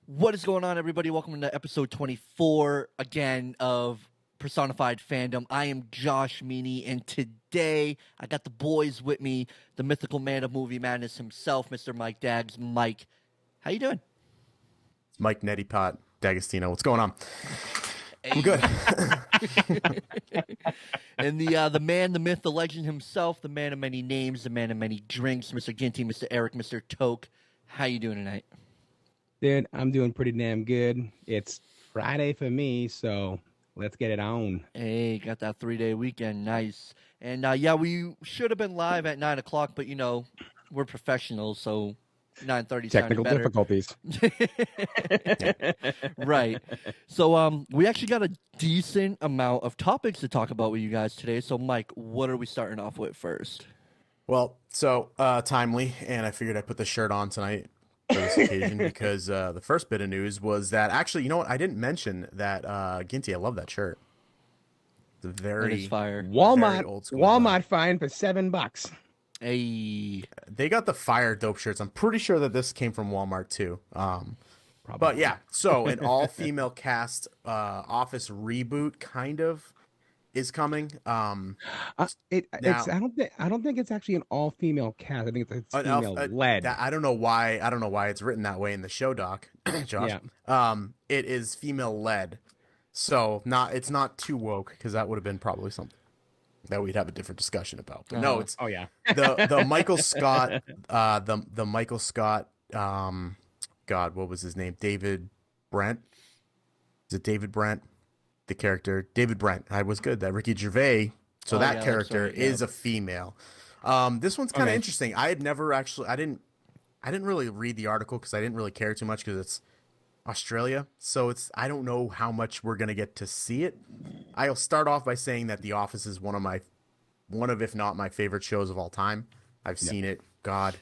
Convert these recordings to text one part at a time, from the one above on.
What is going on, everybody? Welcome to episode 24 again of Personified Fandom. I am Josh Meany, and today I got the boys with me, the mythical man of movie madness himself, Mr. Mike Daggs. Mike, how you doing? It's Mike Nettipot D'Agostino. What's going on? Hey. I'm good. And the man, the myth, the legend himself, the man of many names, the man of many drinks, Mr. Ginty, Mr. Eric, Mr. Toke. How you doing tonight? Dude, I'm doing pretty damn good. It's Friday for me, so let's get it on. Hey, got that 3-day weekend. Nice. And yeah, we should have been live at 9 o'clock, but you know, we're professionals, so 9:30 Technical sounded difficulties. Right. So we actually got a decent amount of topics to talk about with you guys today. So Mike, what are we starting off with first? Well, so timely, and I figured I'd put the shirt on tonight for this occasion because the first bit of news was that actually, you know what? I didn't mention that Ginty. I love that shirt. It's a That very is fire. very Walmart old school Walmart fine for $7. Hey. They got the fire dope shirts. I'm pretty sure that this came from Walmart too. But yeah, so an all-female cast Office reboot kind of is coming. It's I don't think it's actually an all-female cast. I think it's female led. I don't know why. I don't know why it's written that way in the show doc, Josh. Yeah. It is female led, so it's not too woke because that would have been probably something that we'd have a different discussion about. But no, it's yeah. the Michael Scott, the Michael Scott. God, what was his name? David Brent. Is it David Brent? The character David Brent. I was good. That Ricky Gervais. So that character is a female. This one's kind of interesting. I had never actually. I didn't really read the article because I didn't really care too much because it's Australia. So I don't know how much we're gonna get to see it. I'll start off by saying that The Office is one of if not my favorite shows of all time. I've seen it, God,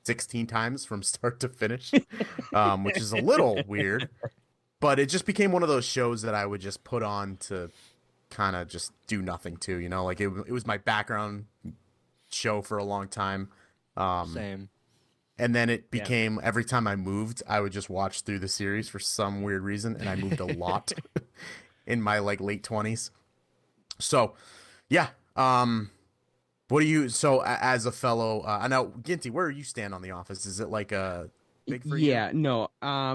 16 times from start to finish, which is a little weird. But it just became one of those shows that I would just put on to kind of just do nothing to, you know, like it was my background show for a long time. Same. And then it became every time I moved, I would just watch through the series for some weird reason. And I moved a lot in my like late 20s. So, yeah. What do you, so as a fellow, I know, Ginty, where do you stand on The Office? Is it like a big for you? Yeah, no.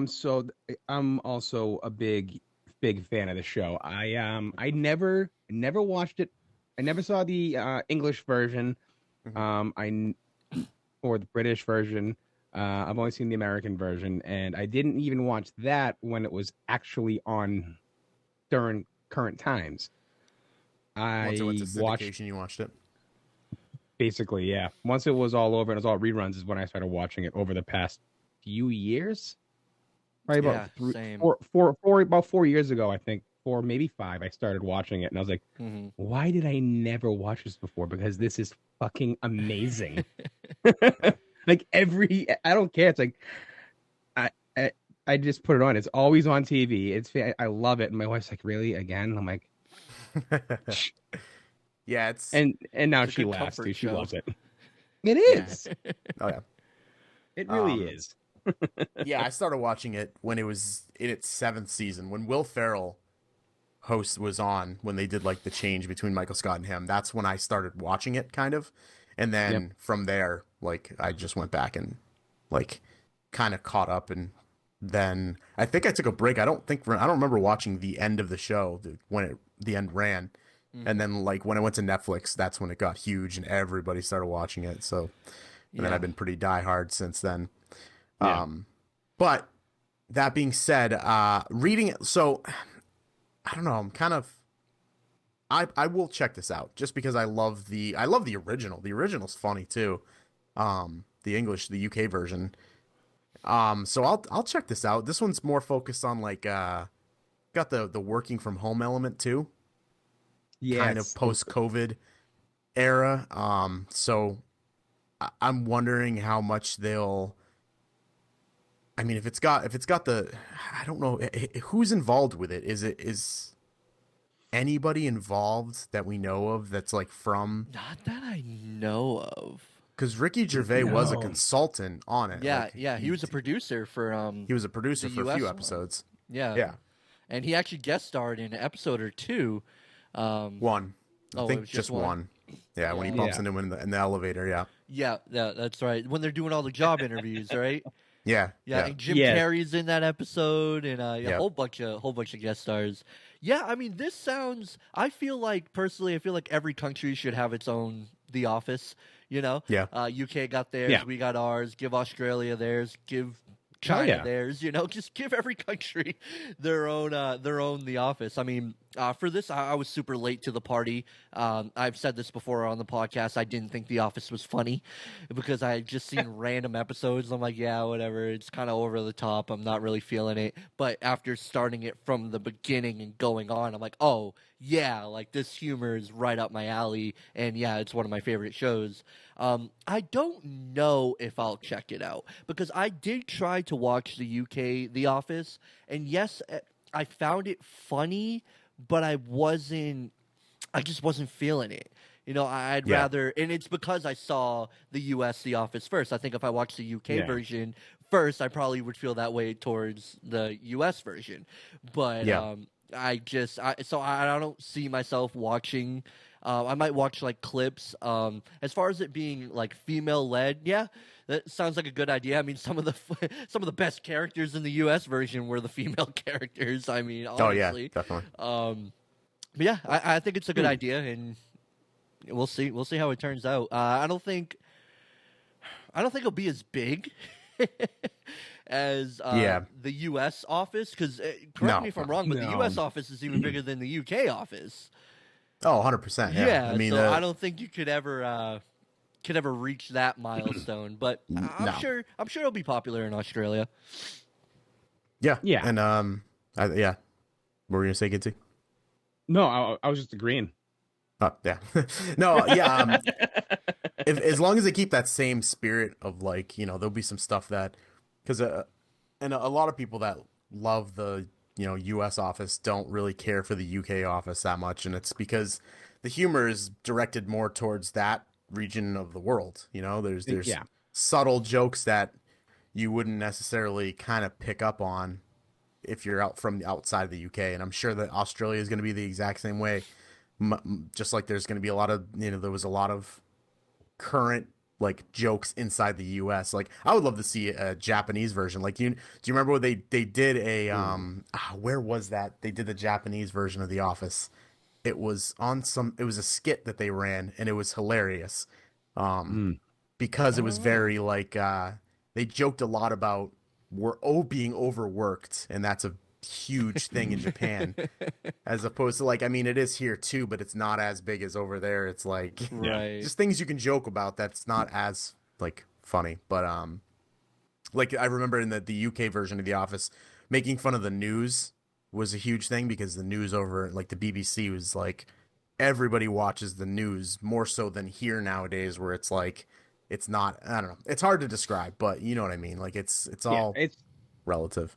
So I'm also a big fan of the show. I never watched it. I never saw the English version. Or the British version. I've only seen the American version, and I didn't even watch that when it was actually on during current times. Once it went to syndication, you watched it? Basically, yeah. Once it was all over and it was all reruns is when I started watching it over the past few years. Probably about 4 years ago, I think. 4, maybe 5, I started watching it, and I was like, why did I never watch this before? Because this is fucking amazing. Like I don't care. It's like I just put it on. It's always on TV. I love it. And my wife's like, really? Again? I'm like, yeah, it's and now it's a she good laughs comfort too. She show. loves it. It is. oh yeah. It really is. Yeah, I started watching it when it was in its 7th season, when Will Ferrell was on, when they did like the change between Michael Scott and him. That's when I started watching it, kind of. And then from there, like, I just went back and like kind of caught up, and then I think I took a break. I don't remember watching the end of the show when the end ran. And then like when I went to Netflix, that's when it got huge and everybody started watching it. So and then I've been pretty diehard since then. Yeah. But that being said, reading it, so I don't know, I'm kind of I will check this out just because I love the original. The original's funny too. The UK version. So I'll check this out. This one's more focused on like got the working from home element too. Yes. Kind of post-COVID era. So I'm wondering how much they'll. I mean, if it's got the, I don't know who's involved with it. Is anybody involved that we know of that's like from? Not that I know of. Because Ricky Gervais was a consultant on it. Yeah, like, yeah, he was a producer for he was a producer the for a US few one. episodes. Yeah, Yeah, and he actually guest starred in an episode or two. one. I think just one. Yeah, when he bumps into him in the elevator. Yeah. Yeah, that's right. When they're doing all the job interviews, right? Yeah. Yeah, and Jim Carrey's in that episode, and a whole bunch of guest stars. Yeah, I mean, this sounds. I feel like every country should have its own The Office. You know, Yeah. UK got theirs, we got ours. Give Australia theirs. Give China theirs. You know, just give every country their own The Office. I mean, for this, I was super late to the party. I've said this before on the podcast. I didn't think The Office was funny because I had just seen random episodes. I'm like, yeah, whatever. It's kind of over the top. I'm not really feeling it. But after starting it from the beginning and going on, I'm like, oh yeah, like this humor is right up my alley. And yeah, it's one of my favorite shows. I don't know if I'll check it out because I did try to watch the UK The Office, and yes, I found it funny, but I just wasn't feeling it. You know, I'd rather, and it's because I saw the US The Office first. I think if I watched the UK version first, I probably would feel that way towards the US version. But I don't see myself watching. I might watch like clips. As far as it being like female led, yeah, that sounds like a good idea. I mean, some of the best characters in the U.S. version were the female characters. I mean, honestly. Oh yeah, definitely. But yeah, I think it's a good idea, and we'll see. We'll see how it turns out. I don't think it'll be as big as the U.S. office. Because correct me if I'm wrong, but the U.S. office is even bigger than the U.K. office. Oh, 100%. Yeah. I mean, so I don't think you could ever reach that milestone. But I'm sure it'll be popular in Australia. Yeah. Yeah. And what were you gonna say, Gitsy? No, I was just agreeing. Oh, yeah. No, yeah. As long as they keep that same spirit of like, you know, there'll be some stuff that, because and a lot of people that love the, you know, U.S. office don't really care for the U.K. office that much, and it's because the humor is directed more towards that region of the world. You know, there's subtle jokes that you wouldn't necessarily kind of pick up on if you're out from the outside of the UK, and I'm sure that Australia is going to be the exact same way. Just like there's going to be a lot of, you know, there was a lot of current like jokes inside the US. Like I would love to see a Japanese version. Like do you remember what they did a where was that? They did the Japanese version of The Office. It was a skit that they ran, and it was hilarious. Because it was very like they joked a lot about being overworked, and that's a huge thing in Japan, as opposed to like, I mean, it is here too, but it's not as big as over there. It's like just things you can joke about that's not as like funny. But like I remember in the UK version of The Office, making fun of the news was a huge thing, because the news over like the BBC was like, everybody watches the news more so than here nowadays, where it's like, it's not, I don't know, it's hard to describe, but you know what I mean. Like it's all relative.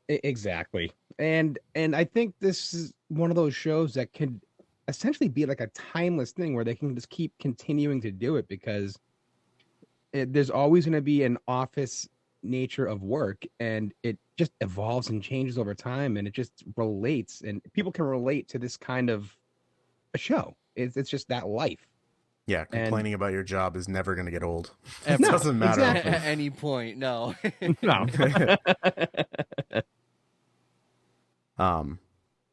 Exactly. And I think this is one of those shows that could essentially be like a timeless thing where they can just keep continuing to do it, because there's always going to be an office nature of work, and it just evolves and changes over time, and it just relates, and people can relate to this kind of a show. It's just that life. Yeah, complaining about your job is never going to get old. It doesn't matter. Exactly. At any point, no. No.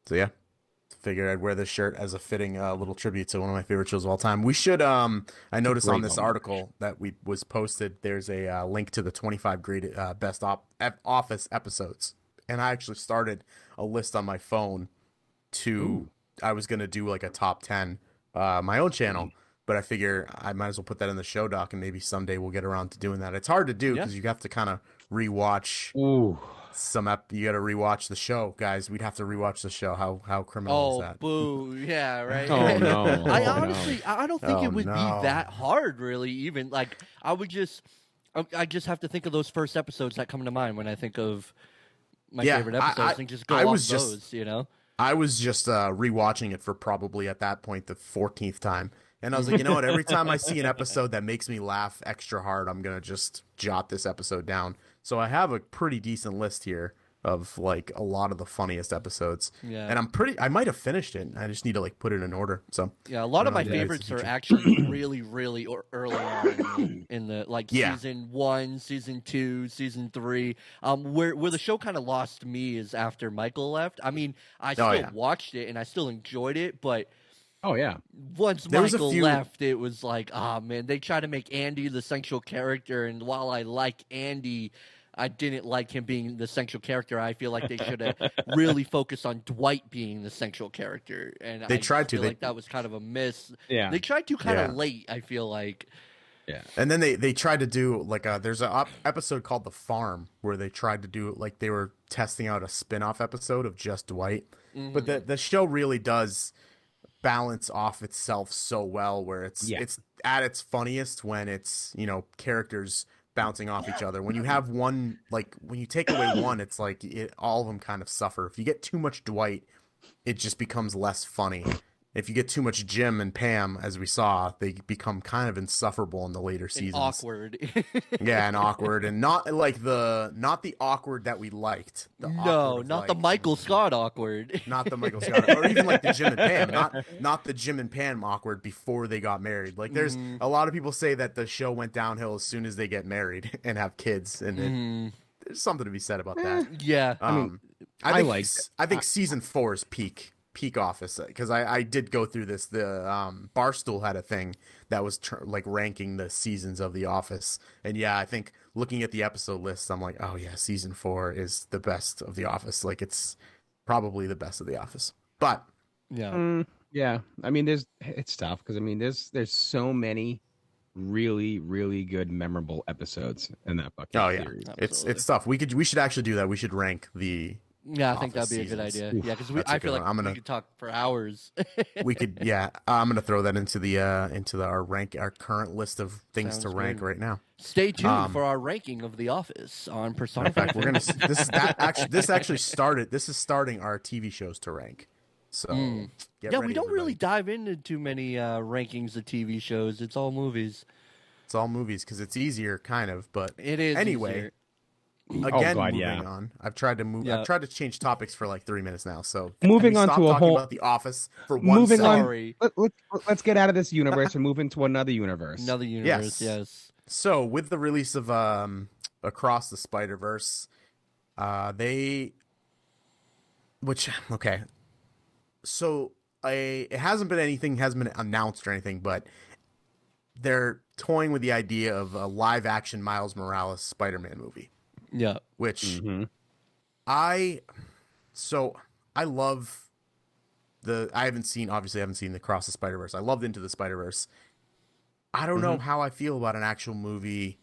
So yeah, figured I'd wear this shirt as a fitting little tribute to one of my favorite shows of all time. We should I noticed on this article that was posted, there's a link to the 25 great best office episodes, and I actually started a list on my phone I was going to do like a top 10 my own channel, but I figure I might as well put that in the show doc, and maybe someday we'll get around to doing that. It's hard to do because you have to kind of rewatch you got to rewatch the show, guys. We'd have to rewatch the show. How criminal is that? Oh, boo. Yeah, right. Oh, no. I don't think it would be that hard, really, even. Like, I just have to think of those first episodes that come to mind when I think of my favorite episodes, and just go off those, you know? I was just rewatching it for probably at that point the 14th time. And I was like, you know what? Every time I see an episode that makes me laugh extra hard, I'm going to just jot this episode down. So I have a pretty decent list here of like a lot of the funniest episodes. Yeah. And I might have finished it. I just need to like put it in order. So yeah, a lot of my favorites are actually really, really early on in the like season 1, season 2, season 3. Where the show kind of lost me is after Michael left. I mean, I still watched it and I still enjoyed it, but once Michael left, it was like, oh man, they try to make Andy the central character, and while I like Andy, I didn't like him being the central character. I feel like they should have really focused on Dwight being the central character, and they tried to. Like that was kind of a miss. Yeah, they tried to kind of late. I feel like. Yeah, and then they tried to do like there's an episode called The Farm where they tried to do like they were testing out a spin-off episode of just Dwight, but the show really does balance off itself so well where it's at its funniest when it's, you know, characters bouncing off each other. When you have one, like when you take away one, it's like all of them kind of suffer. If you get too much Dwight, it just becomes less funny. If you get too much Jim and Pam, as we saw, they become kind of insufferable in the later seasons. Awkward. Yeah, and awkward, and not the awkward that we liked. The Michael Scott awkward. Not the Michael Scott, or even like the Jim and Pam. Not the Jim and Pam awkward before they got married. Like there's a lot of people say that the show went downhill as soon as they get married and have kids, and there's something to be said about that. Yeah, I think season 4 is peak Office, because I did go through this. The Barstool had a thing that was like ranking the seasons of The Office, and I think looking at the episode list, I'm like, oh yeah, season 4 is the best of The Office. Like it's probably the best of The Office. But I mean, it's tough because I mean, there's so many really, really good, memorable episodes in that fucking series. It's tough. We should actually do that. We should rank the. Yeah, I think that'd be a good idea. Yeah, because I feel like we could talk for hours. We could, I'm gonna throw that into our current list of things to rank right now. Stay tuned for our ranking of The Office on Persona. In fact, we're gonna. This is starting our TV shows to rank. So we don't really dive into too many rankings of TV shows. It's all movies. It's all movies because it's easier, kind of. But it is anyway. Easier. Again, moving on. I've tried to move. I've tried to change topics for like 3 minutes now. So moving on to a whole about The Office for one. Moving on. Let's get out of this universe and move into another universe. Another universe. Yes. So with the release of Across the Spider-Verse, So it hasn't been announced or anything, but they're toying with the idea of a live-action Miles Morales Spider-Man movie. Yeah. Which I love I haven't seen the Across the Spider-Verse. I loved Into the Spider-Verse. I don't know how I feel about an actual movie.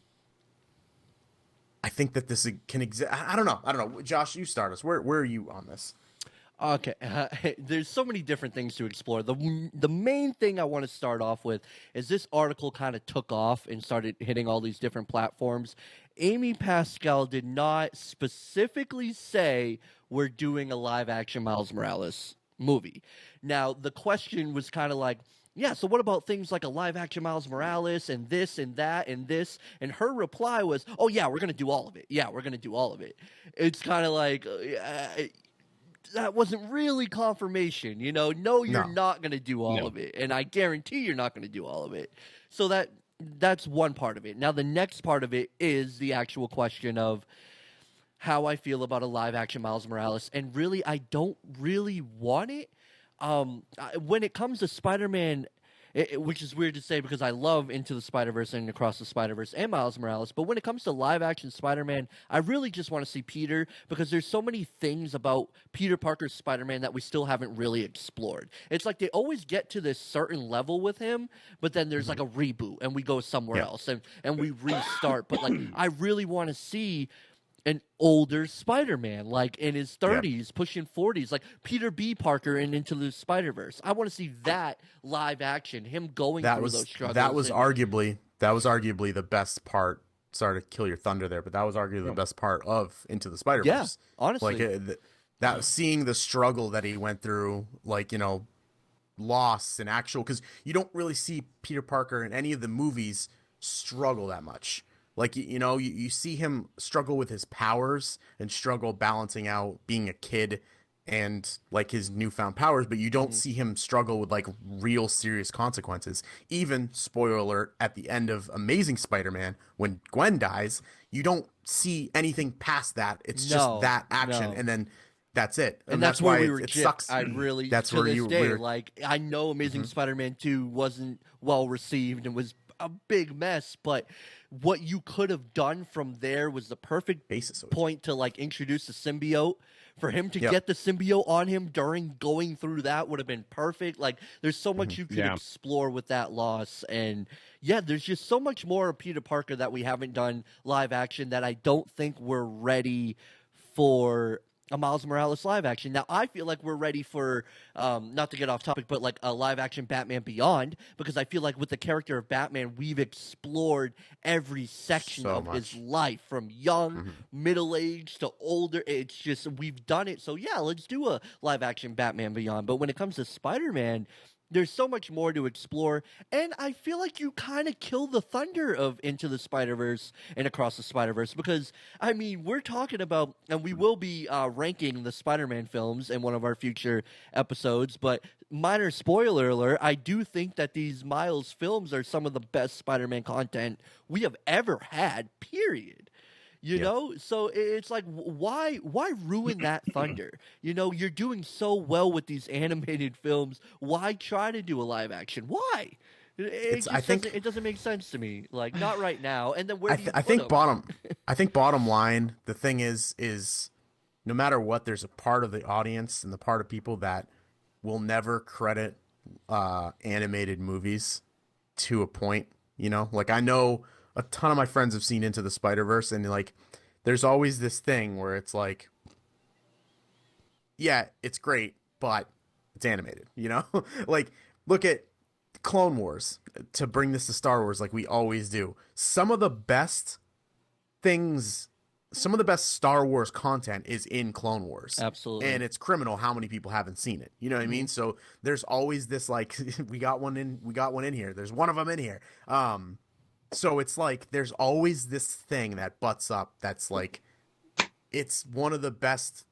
I think that this can exist. I don't know. Josh, you start us. Where are you on this? Okay, there's so many different things to explore. The main thing I want to start off with is this article kind of took off and started hitting all these different platforms. Amy Pascal did not specifically say we're doing a live-action Miles Morales movie. Now, the question was kind of like, yeah, so what about things like a live-action Miles Morales and this and that and this? And her reply was, oh, yeah, we're going to do all of it. Yeah, we're going to do all of it. It's kind of like... that wasn't really confirmation, you know. No, you're not going to do all of it, and I guarantee you're not going to do all of it. So that's one part of it. Now, the next part of it is the actual question of how I feel about a live-action Miles Morales, and really, I don't really want it. When it comes to Spider-Man, which is weird to say because I love Into the Spider-Verse and Across the Spider-Verse and Miles Morales, but when it comes to live-action Spider-Man, I really just want to see Peter because there's so many things about Peter Parker's Spider-Man that we still haven't really explored. It's like they always get to this certain level with him, but then there's like a reboot and we go somewhere else and we restart. But like I really want to see an older Spider-Man, like in his 30s, pushing 40s, like Peter B. Parker in Into the Spider-Verse. I want to see that live action, him going through those struggles. That was arguably the best part. Sorry to kill your thunder there, but that was arguably the best part of Into the Spider-Verse. Yeah, honestly. Like, that seeing the struggle that he went through, like, loss and actual, because you don't really see Peter Parker in any of the movies struggle that much. Like, you see him struggle with his powers and struggle balancing out being a kid and like his newfound powers, but you don't see him struggle with like real serious consequences. Even, spoiler alert, at the end of Amazing Spider-Man, when Gwen dies, you don't see anything past that. It's just that action, and then that's it. And that's where why we were it gypped. sucks. I really, that's to where this you day, were. like, I know Amazing Spider-Man 2 wasn't well received and was a big mess, but what you could have done from there was the perfect point to like introduce the symbiote. For him to get the symbiote on him during going through that would have been perfect. Like, there's so much you could explore with that loss. And yeah, there's just so much more of Peter Parker that we haven't done live action that I don't think we're ready for a Miles Morales live action. Now, I feel like we're ready for, not to get off topic, but like a live action Batman Beyond, because I feel like with the character of Batman, we've explored every section of his life, from young, middle-aged to older. It's just, we've done it. So yeah, let's do a live action Batman Beyond. But when it comes to Spider-Man, there's so much more to explore, and I feel like you kind of kill the thunder of Into the Spider-Verse and Across the Spider-Verse, because, I mean, we're talking about, and we will be ranking the Spider-Man films in one of our future episodes, but minor spoiler alert, I do think that these Miles films are some of the best Spider-Man content we have ever had, period. You know, so it's like, why ruin that thunder? You're doing so well with these animated films. Why try to do a live action? Why? It doesn't make sense to me. Like, not right now. And then where do you put them? I think bottom line, the thing is no matter what, there's a part of the audience and the part of people that will never credit animated movies to a point. Like, I know a ton of my friends have seen Into the Spider-Verse, and like, there's always this thing where it's like, yeah, it's great, but it's animated, Like, look at Clone Wars, to bring this to Star Wars like we always do. Some of the best Star Wars content is in Clone Wars. Absolutely. And it's criminal how many people haven't seen it. You know what I mean? So there's always this, like, we got one in here. There's one of them in here. So it's like, there's always this thing that butts up that's like, it's one of the best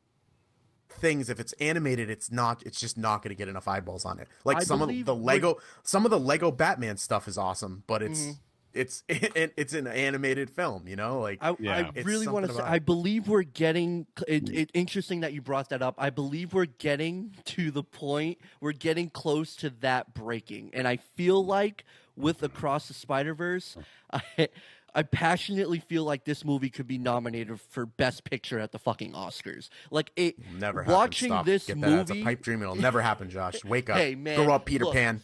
things. If it's animated, it's just not going to get enough eyeballs on it. Like, some of the Lego Batman stuff is awesome, but it's an animated film, Like, I really want to say, I believe we're getting it interesting that you brought that up. I believe we're getting to the point, we're getting close to that breaking, and I feel like with Across the Spider-Verse, I passionately feel like this movie could be nominated for Best Picture at the fucking Oscars. Like, it never watching happen. this Get movie. That's a pipe dream. It'll never happen, Josh. Wake up. Hey, man, grow up, Peter Pan.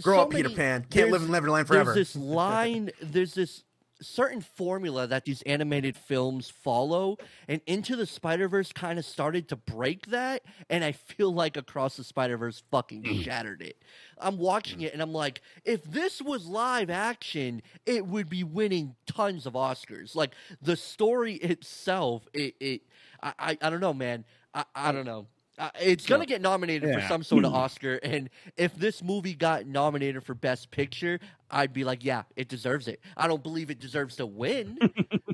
Grow up, Peter Pan. Can't live in Neverland forever. There's this line. There's this certain formula that these animated films follow, and Into the Spider-Verse kind of started to break that, and I feel like Across the Spider-Verse fucking shattered it. I'm watching it, and I'm like, if this was live action, it would be winning tons of Oscars. Like, the story itself, I don't know, man. I don't know. It's going to get nominated for some sort of Oscar, and if this movie got nominated for Best Picture, I'd be like, yeah, it deserves it. I don't believe it deserves to win,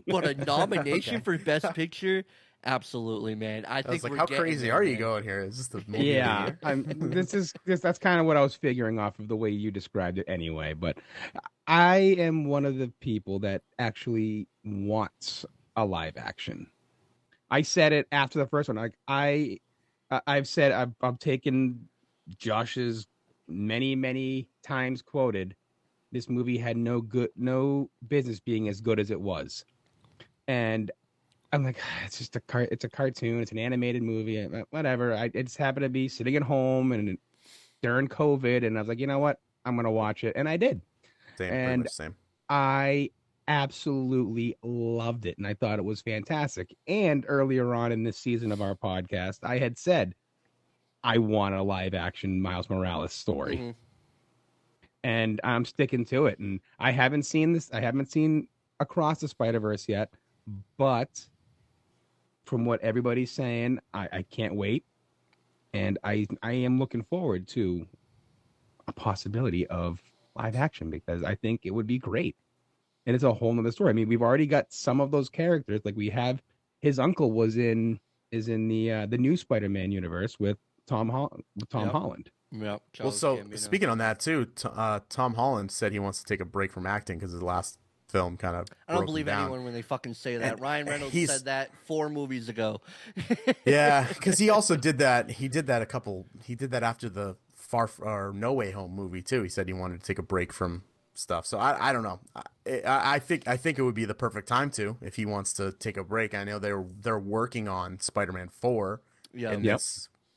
but a nomination for Best Picture, absolutely, man. I think like, we're how getting crazy there, are man. you going here? Is this the movie? Yeah, that's kind of what I was figuring off of the way you described it anyway. But I am one of the people that actually wants a live action. I said it after the first one. Like, I've said I've taken Josh's many times quoted. This movie had no business being as good as it was, and I'm like, it's just it's a cartoon, it's an animated movie, whatever. I just happened to be sitting at home and during COVID, and I was like, you know what, I'm gonna watch it, and I did. Pretty much same. I absolutely loved it, and I thought it was fantastic. And earlier on in this season of our podcast, I had said I want a live action Miles Morales story, and I'm sticking to it. And I haven't seen Across the Spider-Verse yet, but from what everybody's saying, I can't wait, and I am looking forward to a possibility of live action because I think it would be great, and it's a whole nother story. I mean, we've already got some of those characters. Like we have his uncle is in the new Spider-Man universe with Tom Holland. Yep. Well, so speaking on that too, Tom Holland said he wants to take a break from acting because his last film kind of. I don't believe anyone when they fucking say that. And Ryan Reynolds said that 4 movies ago. Yeah, because he also did that. He did that He did that after the No Way Home movie too. He said he wanted to take a break from stuff. So I don't know. I think it would be the perfect time to if he wants to take a break. I know they're working on Spider-Man 4. Yeah. And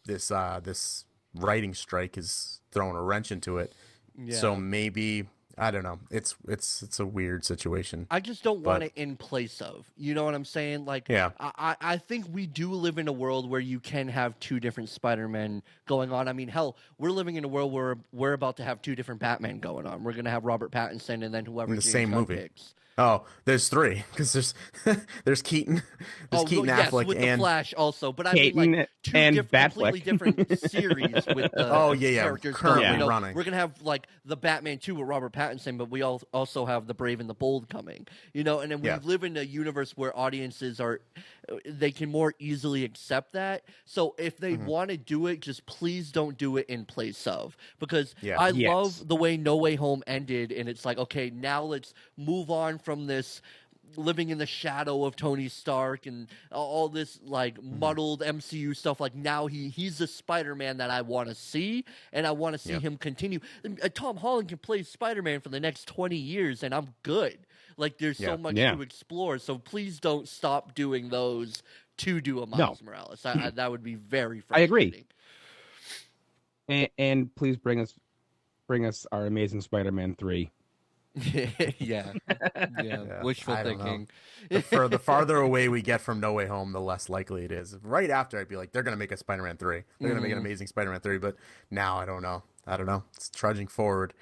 this writing strike is throwing a wrench into it. Yeah. So maybe I don't know. It's a weird situation. I just don't want it in place of. You know what I'm saying? Like, yeah. I think we do live in a world where you can have 2 different Spider-Men going on. I mean, hell, we're living in a world where we're about to have 2 different Batman going on. We're going to have Robert Pattinson and then whoever in the James same Gunn movie. Picks. Oh, there's 3 because there's Keaton, Keaton Affleck, with and the Flash also. But I Keaton mean, like 2 completely different series with the characters currently running. We're gonna have like the Batman 2 with Robert Pattinson, but we also have the Brave and the Bold coming. You know, and then we live in a universe where audiences they can more easily accept that. So if they want to do it, just please don't do it in place of, because I love the way No Way Home ended, and it's like, okay, now let's move on from this living in the shadow of Tony Stark and all this like muddled MCU stuff. Like now he's the Spider-Man that I want to see, and I want to see him continue. Tom Holland can play Spider-Man for the next 20 years, and I'm good. Like there's so much to explore. So please don't stop doing those to do a Miles Morales. That would be very frustrating. I agree. And please bring us our Amazing Spider-Man 3. yeah. Wishful thinking. The farther away we get from No Way Home, the less likely it is. Right after, I'd be like, they're gonna make a Spider-Man 3. They're gonna make an Amazing Spider-Man 3. But now I don't know. It's trudging forward.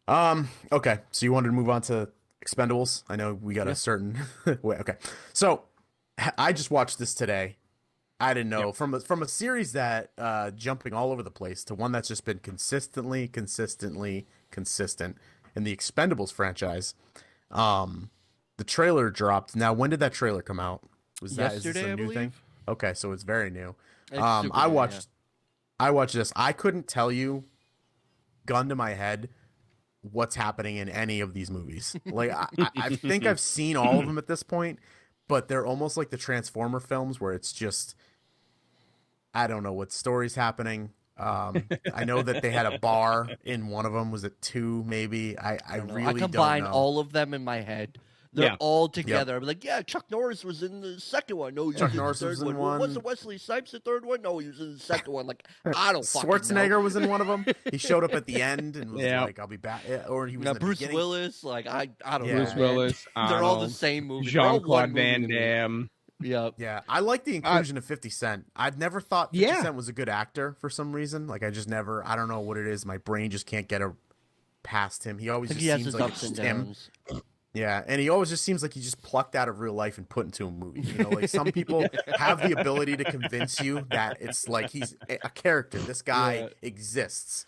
Okay. So you wanted to move on to Expendables? I know we got a certain way. Okay. So I just watched this today. I didn't know from a series that jumping all over the place to one that's just been consistently consistent. In the Expendables franchise, the trailer dropped. Now, when did that trailer come out? Yesterday, is this a new thing? Okay, so it's very new. I watched this. I couldn't tell you, gun to my head, what's happening in any of these movies. Like I think I've seen all of them at this point, but they're almost like the Transformer films where it's just I don't know what story's happening. I know that they had a bar in one of them. Was it 2 maybe? I really don't know. I combine all of them in my head. They're all together. I'm like, Chuck Norris was in the second one. No, Chuck Norris was in one. Wasn't Wesley Snipes the third one? No, he was in the second one. Like, I don't fucking Schwarzenegger was in one of them. He showed up at the end and was like, I'll be back. Or he was in the Bruce beginning. Willis. Like, I don't know. Bruce Willis. They're all the same movie. Jean-Claude Van Damme. Yeah, I like the inclusion of 50 Cent. I've never thought 50 Cent was a good actor for some reason. Like, I don't know what it is. My brain just can't get past him. He always seems like it's just him. Yeah, and he always just seems like he just plucked out of real life and put into a movie. You know, like some people have the ability to convince you that it's like he's a character. This guy exists.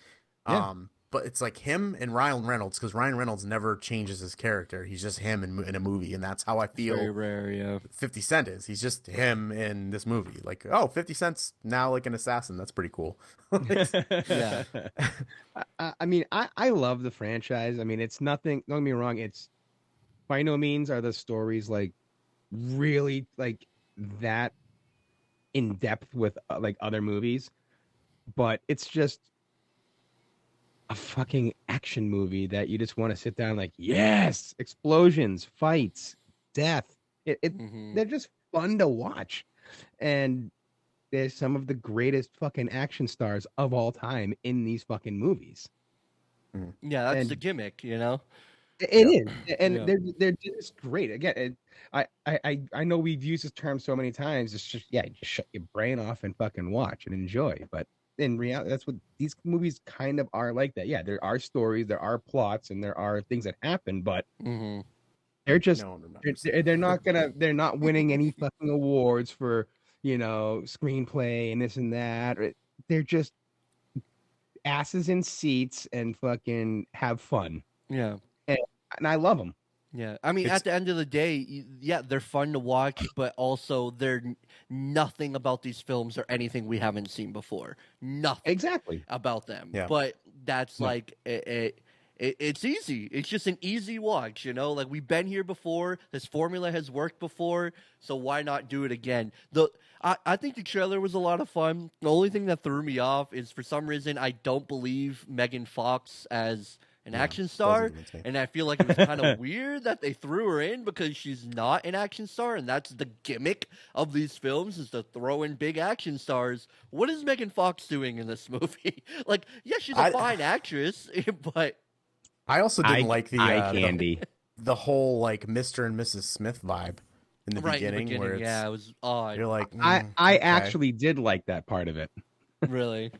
But it's like him and Ryan Reynolds, because Ryan Reynolds never changes his character. He's just him in a movie, and that's how I feel. Very rare, 50 Cent is. He's just him in this movie. Like, 50 Cent's now like an assassin. That's pretty cool. Yeah. I mean, I love the franchise. I mean, it's nothing. Don't get me wrong. It's by no means are the stories like really like that in depth with like other movies, but it's just a fucking action movie that you just want to sit down like, yes, explosions, fights, death. They're just fun to watch. And there's some of the greatest fucking action stars of all time in these fucking movies. Yeah, that's the gimmick, you know? It is. And they're just great. Again, I know we've used this term so many times. It's just, just shut your brain off and fucking watch and enjoy. But in reality, that's what these movies kind of are like that. Yeah, there are stories, there are plots, and there are things that happen, but They're just No one remembers. they're not winning any fucking awards for, screenplay and this and that. They're just asses in seats and fucking have fun. Yeah. And I love them. Yeah, I mean, at the end of the day, yeah, they're fun to watch, but also they're nothing about these films or anything we haven't seen before. Nothing Exactly about them. Yeah. But that's like it's easy. It's just an easy watch, Like we've been here before. This formula has worked before, so why not do it again? I think the trailer was a lot of fun. The only thing that threw me off is for some reason I don't believe Megan Fox as an action star, and I feel like it was kind of weird that they threw her in because she's not an action star, and that's the gimmick of these films is to throw in big action stars. What is Megan Fox doing in this movie? Like, yeah, she's a fine actress, but I also didn't like the eye candy, the whole like Mr. and Mrs. Smith vibe in the beginning, where it was odd. You're like, I okay. actually did like that part of it. Really.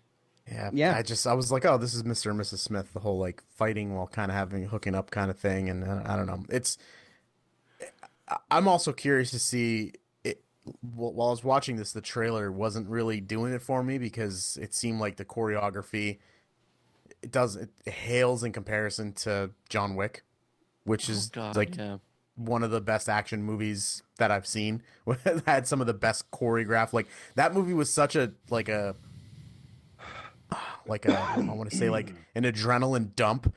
Yeah. I was like, oh, this is Mr. and Mrs. Smith, the whole like fighting while kind of hooking up kind of thing. And I don't know. I'm also curious to see it. While I was watching this, the trailer wasn't really doing it for me because it seemed like the choreography, it hails in comparison to John Wick, which is one of the best action movies that I've seen. Had some of the best choreographed. Like that movie was such I want to say like an adrenaline dump.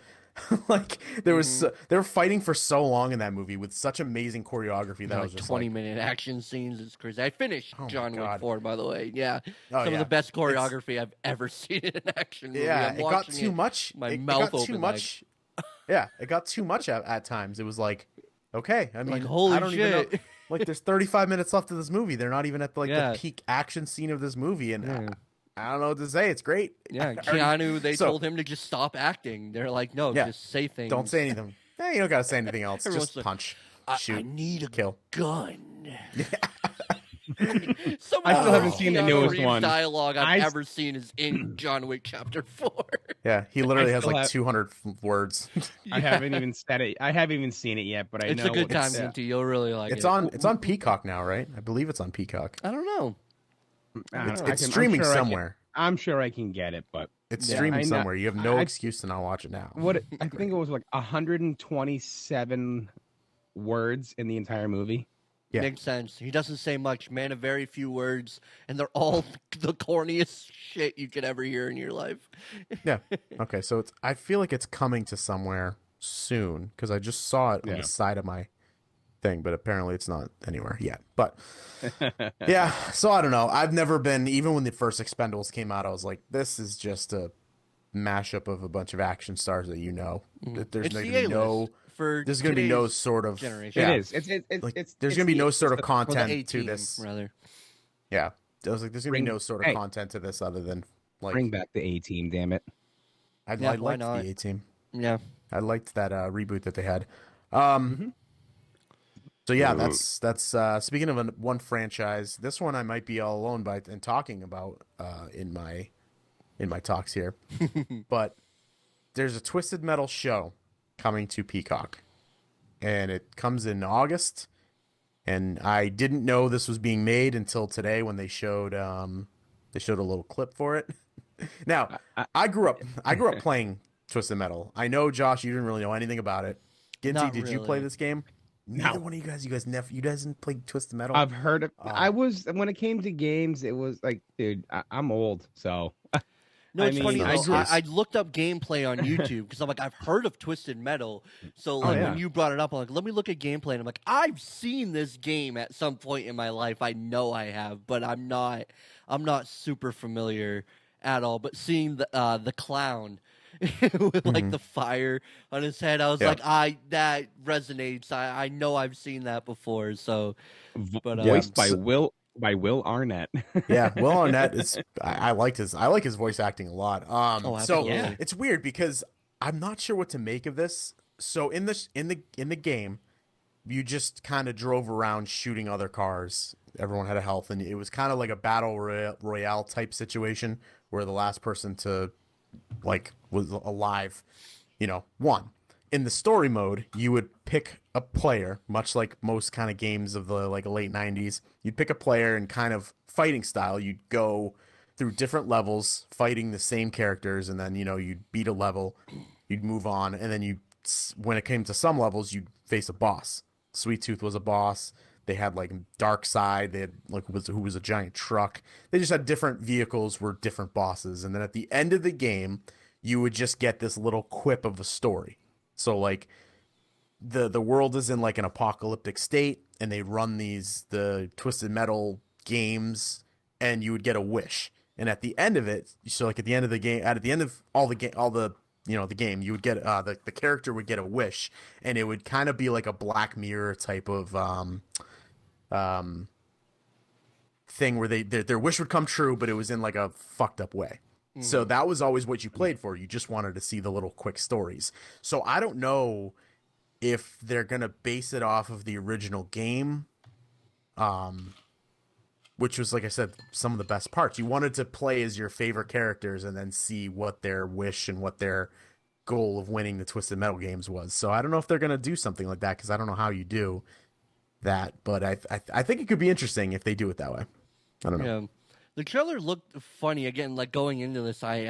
Like there was they were fighting for so long in that movie with such amazing choreography that I was just 20-minute action scenes. It's crazy. I finished John Wick 4, by the way. Yeah, some of the best choreography I've ever seen in an action movie. Yeah, it got too much. My mouth open. Too much. Yeah, it got too much at times. It was like, okay, I mean, like, holy I don't shit. even know. Like, there's 35 minutes left of this movie. They're not even at the peak action scene of this movie, and I don't know what to say. It's great. Yeah, Keanu, they told him to just stop acting. They're like, no, just say things. Don't say anything. You don't got to say anything else. Just like, punch, shoot, I need a kill. gun. I still haven't seen the newest one. Dialogue I've ever seen is in John Wick Chapter 4. Yeah, he literally has like 200 words. I haven't even said it. I haven't even seen it yet, but I know it's a good time, Minty. You'll really like it. It's on Peacock now, right? I believe it's on Peacock. I don't know. It's streaming somewhere. I'm sure I can get it, but it's streaming somewhere. You have no excuse to not watch it now. I think it was like 127 words in the entire movie. Yeah. Makes sense. He doesn't say much, man, of very few words, and they're all the corniest shit you could ever hear in your life. Yeah. Okay, so I feel like it's coming to somewhere soon because I just saw it on the side of my thing, but apparently it's not anywhere yet. But yeah, so I don't know. I've never been, even when the first Expendables came out, I was like, this is just a mashup of a bunch of action stars that you know. There's going to be there's going to be no sort of generation. It is. There's going to be no sort of content to this. Rather. Yeah. I was like, there's going to be no sort of content to this other than like bring back the A-Team, damn it. I liked the A-Team. Yeah. I liked that reboot that they had. So yeah, that's speaking of one franchise. This one I might be all alone in talking about in my talks here. But there's a Twisted Metal show coming to Peacock, and it comes in August. And I didn't know this was being made until today when they showed a little clip for it. Now, I grew up playing Twisted Metal. I know, Josh, you didn't really know anything about it. Ginty, did you play this game? Neither one of you guys. You guys didn't play Twisted Metal. I've heard of. When it came to games, it was like, dude, I'm old, so. No, it's funny. I looked up gameplay on YouTube because I'm like, I've heard of Twisted Metal. So when you brought it up, I'm like, let me look at gameplay. And I'm like, I've seen this game at some point in my life. I know I have, but I'm not super familiar at all. But seeing the clown with like the fire on his head, I was like, that resonates. I know I've seen that before. So, but voiced by Will Arnett. Yeah, Will Arnett is. I like his voice acting a lot. So it's weird because I'm not sure what to make of this. So in the game, you just kind of drove around shooting other cars. Everyone had a health, and it was kind of like a battle royale type situation where the last person to was alive, won. in the story mode, you would pick a player, much like most kind of games of the like late 90s. You'd pick a player and kind of fighting style. You'd go through different levels fighting the same characters, and then, you'd beat a level, you'd move on, and then when it came to some levels, you'd face a boss. Sweet Tooth was a boss. They had like Dark Side. They had like who was a giant truck. They just had different vehicles were different bosses. And then at the end of the game, you would just get this little quip of a story. So like the world is in like an apocalyptic state, and they run the Twisted Metal games, and you would get a wish. And at the end of it, so like at the end of the game, at the end of the game, you would get the character would get a wish, and it would kind of be like a Black Mirror type of thing where their wish would come true, but it was in like a fucked up way. Mm-hmm. So that was always what you played for. You just wanted to see the little quick stories. So I don't know if they're gonna base it off of the original game, which was, like I said, some of the best parts. You wanted to play as your favorite characters and then see what their wish and what their goal of winning the Twisted Metal games was. So I don't know if they're gonna do something like that, because I don't know how you do that, but I think it could be interesting if they do it that way. I don't know. Yeah. The trailer looked funny. Again, like going into this, I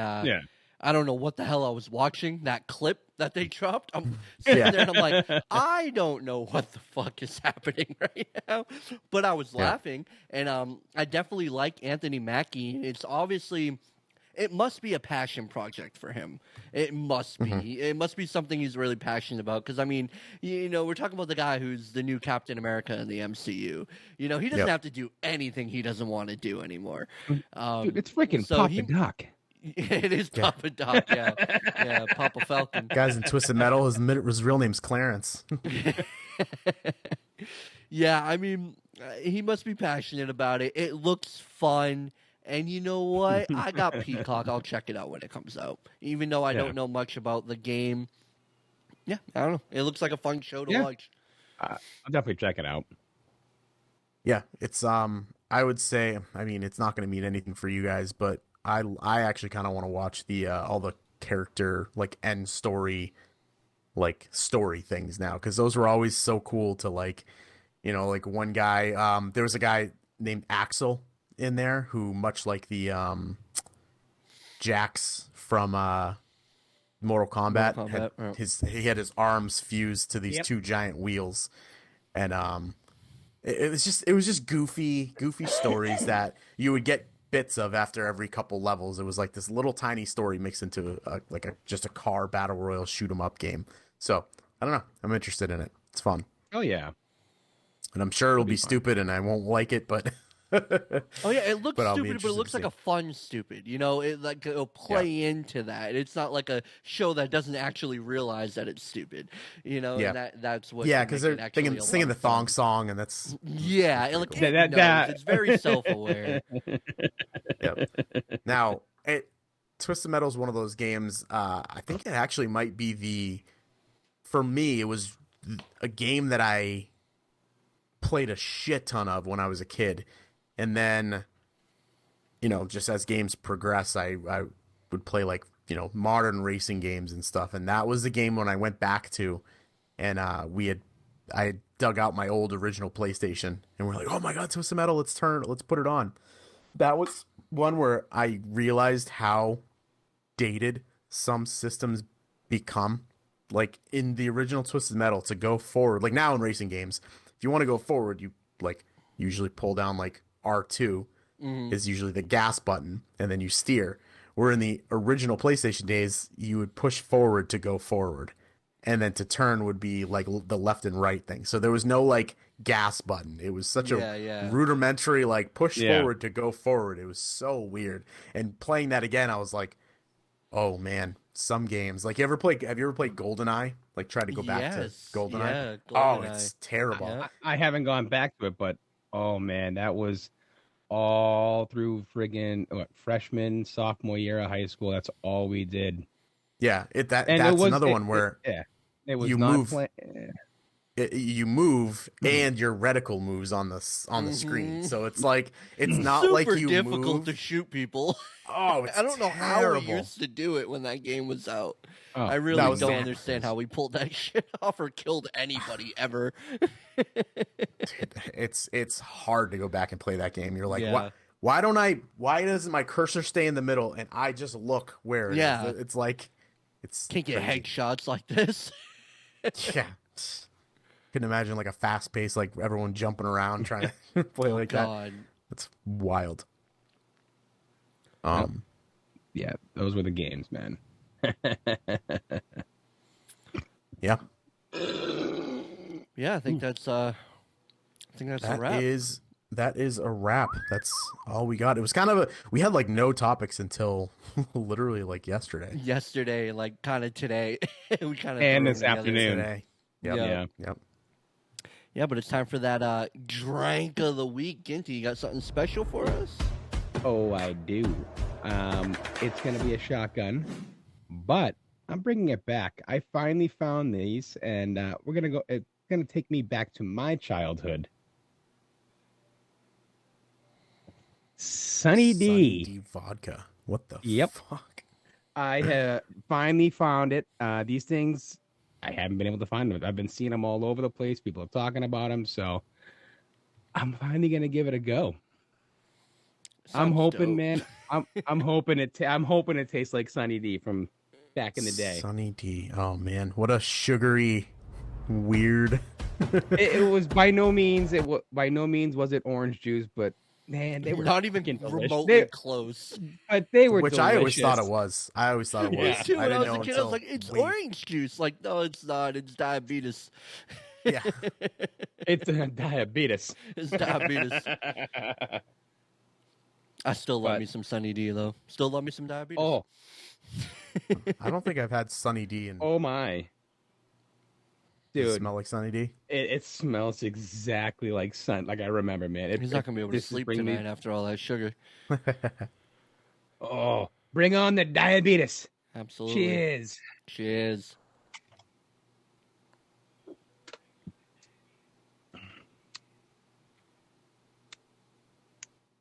don't know what the hell I was watching. That clip that they dropped, I'm sitting there and I'm like, I don't know what the fuck is happening right now. But I was laughing, and I definitely like Anthony Mackie. It's obviously, it must be a passion project for him. It must be. Mm-hmm. It must be something he's really passionate about. Because, I mean, we're talking about the guy who's the new Captain America in the MCU. He doesn't have to do anything he doesn't want to do anymore. Dude, it's freaking Papa Doc. It is Papa Doc, yeah. Yeah, Papa Falcon. Guys in Twisted Metal, his real name's Clarence. Yeah, I mean, he must be passionate about it. It looks fun. And you know what? I got Peacock. I'll check it out when it comes out. Even though I don't know much about the game. Yeah, I don't know. It looks like a fun show to watch. I'll definitely check it out. Yeah, it's I would say, I mean, it's not going to mean anything for you guys, but I actually kind of want to watch the all the character like end story things now, because those were always so cool to like one guy, there was a guy named Axel in there who, much like the Jax from Mortal Kombat, he had his arms fused to these two giant wheels, and it was just goofy stories that you would get bits of after every couple levels. It was like this little tiny story mixed into just a car battle royal shoot 'em up game. So I don't know, I'm interested in it. It's fun. Oh yeah, and I'm sure it'll be stupid and I won't like it, but oh yeah, it looks stupid, but it looks like a fun stupid. It'll play into that. It's not like a show that doesn't actually realize that it's stupid. And that's what. Yeah, because they're singing the thong song, and that's it's very self-aware. Yep. Now, Twisted Metal is one of those games. I think it actually might be for me, it was a game that I played a shit ton of when I was a kid. And then, just as games progress, I would play like, modern racing games and stuff. And that was the game when I went back to, and I had dug out my old original PlayStation, and we're like, oh my God, Twisted Metal, let's put it on. That was one where I realized how dated some systems become. Like in the original Twisted Metal, to go forward, like now in racing games, if you want to go forward, you like usually pull down like R2 is usually the gas button, and then you steer. Where in the original PlayStation days, you would push forward to go forward, and then to turn would be like the left and right thing. So there was no like gas button. It was such a rudimentary like push forward to go forward. It was so weird. And playing that again, I was like, oh man, some games like have you ever played GoldenEye? Like try to go back to GoldenEye? Yeah, GoldenEye. Oh, it's terrible. I haven't gone back to it, but oh man, that was all through friggin' freshman, sophomore year of high school. That's all we did. Yeah, that's another one where it was you not move. you move and your reticle moves on the screen. So it's like it's not super like you difficult move. to shoot people. Oh, it's I don't know how we terrible. used to do it when that game was out. Oh, I really was don't the- understand how we pulled that shit off or killed anybody ever. It's hard to go back and play that game. You're like, Yeah. why doesn't my cursor stay in the middle and I just look where it Yeah. is? It's like it's Can't get crazy. headshots like this. Yeah. Couldn't imagine like a fast pace, like everyone jumping around trying to play like God. that. That's wild. Yeah, those were the games, man. Yeah. Yeah, I think that's a wrap. That is a wrap. That's all we got. It was kind of we had like no topics until literally like yesterday. Yesterday, like kind of today. We kind of And this afternoon. Today. Yep. Yeah. Yep. Yeah, but it's time for that drink of the week. Ginty, you got something special for us? Oh, I do. It's going to be a shotgun, but I'm bringing it back. I finally found these, and we're going to go. It's going to take me back to my childhood. Sunny D. Sunny D vodka. What the fuck? I have finally found it. These things, I haven't been able to find them. I've been seeing them all over the place. People are talking about them, so I'm finally going to give it a go. I'm hoping, man. I'm hoping it tastes like Sunny D from back in the day. Sunny D. Oh man, what a sugary, weird. it was by no means was it orange juice, but man, they were not even delicious. remotely close. But they were Which delicious. I always thought it was. I always thought it was. Me too. When I was a know kid, I was until like, "It's late. orange juice." Like, no, it's not. It's diabetes. Yeah. It's diabetes. It's diabetes. I still love me some Sunny D though. Still love me some diabetes. Oh, I don't think I've had Sunny D in. oh my, Does dude! it smell like Sunny D? It smells exactly like sun. Like I remember, man. He's not gonna be able to sleep tonight after all that sugar. Oh, bring on the diabetes! Absolutely. Cheers! Cheers.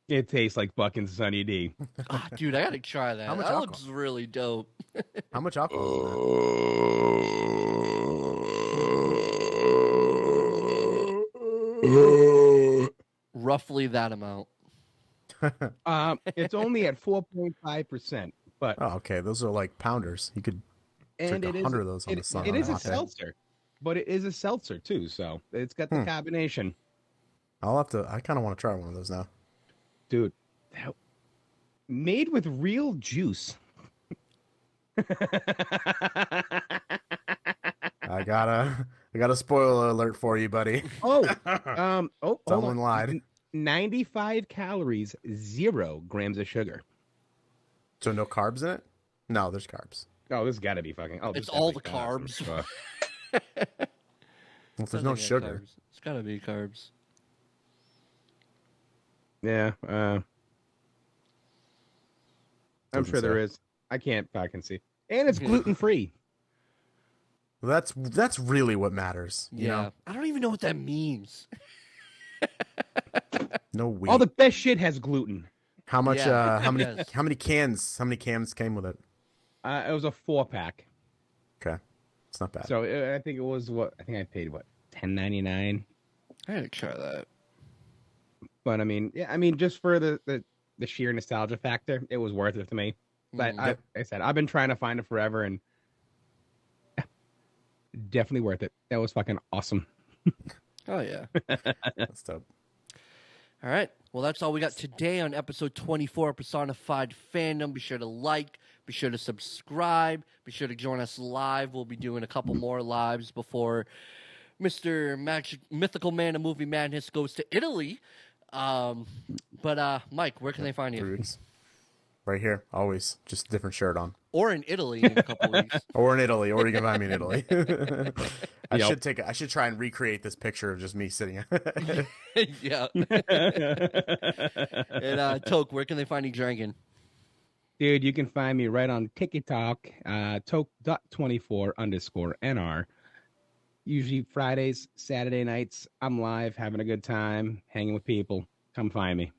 It tastes like fucking Sunny D. Ah, dude, I gotta try that. How much That alcohol? looks really dope. How much alcohol Roughly that amount. is that? It's only at 4.5%, but Oh, okay. Those are like pounders. You could and drink it is 100 of those on the sun. it on is a hot day. seltzer, but it is a seltzer too. So it's got the combination, I'll have to. I kind of want to try one of those now. dude. Made with real juice. I got a spoiler alert for you, buddy. Hold Someone on. lied. 95 calories, 0 grams of sugar. So no carbs in it? No, there's carbs. Oh, this got to be fucking. Oh, It's this all the definitely got carbs. some Well, if there's no Something sugar. carbs. It's gotta be carbs. Yeah, I'm Doesn't sure there say. is. I can't fucking see. And it's gluten free. Well, that's really what matters. You Yeah. know? I don't even know what that means. No wheat. All the best shit has gluten. How much? Yeah, How many? yes. How many cans? How many cans came with it? It was a 4-pack. Okay, it's not bad. So I think it was what I think I paid what $10.99. I gotta try that. But I mean, yeah, I mean, just for the sheer nostalgia factor, it was worth it to me. But like I said, I've been trying to find it forever, and definitely worth it. That was fucking awesome. Oh yeah. That's dope. All right. Well, that's all we got today on episode 24 of Personified Fandom. Be sure to like, be sure to subscribe, be sure to join us live. We'll be doing a couple more lives before Mr. Mythical Man of Movie Madness goes to Italy. But Mike, where can they find 3 you? weeks. Right here, always just a different shirt on. Or in Italy in a couple weeks. Or in Italy, or you can find me in Italy. I Yep. should try and recreate this picture of just me sitting. Yeah. And Toke, where can they find you drinking? Dude, you can find me right on TikTok, toke.24_NR. usually Fridays, Saturday nights. I'm live, having a good time, hanging with people. Come find me.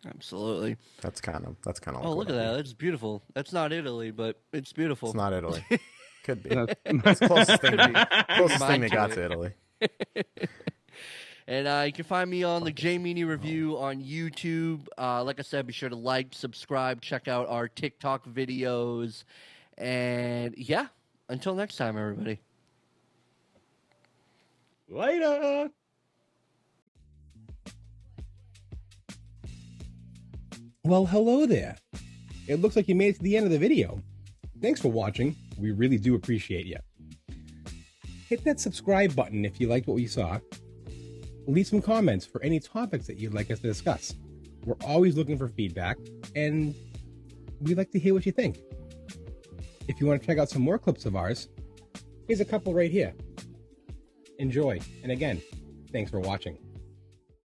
Absolutely. That's kind of. Oh, look at that! That's beautiful. That's not Italy, but it's beautiful. It's not Italy. Could be. It's closest thing they got to Italy. And you can find me on the J Meany Review on YouTube. Like I said, be sure to like, subscribe, check out our TikTok videos. And yeah, until next time, everybody. Later. Well, hello there. It looks like you made it to the end of the video. Thanks for watching. We really do appreciate you. Hit that subscribe button if you liked what we saw. Leave some comments for any topics that you'd like us to discuss. We're always looking for feedback, and we'd like to hear what you think. If you want to check out some more clips of ours, here's a couple right here. Enjoy, and again, thanks for watching.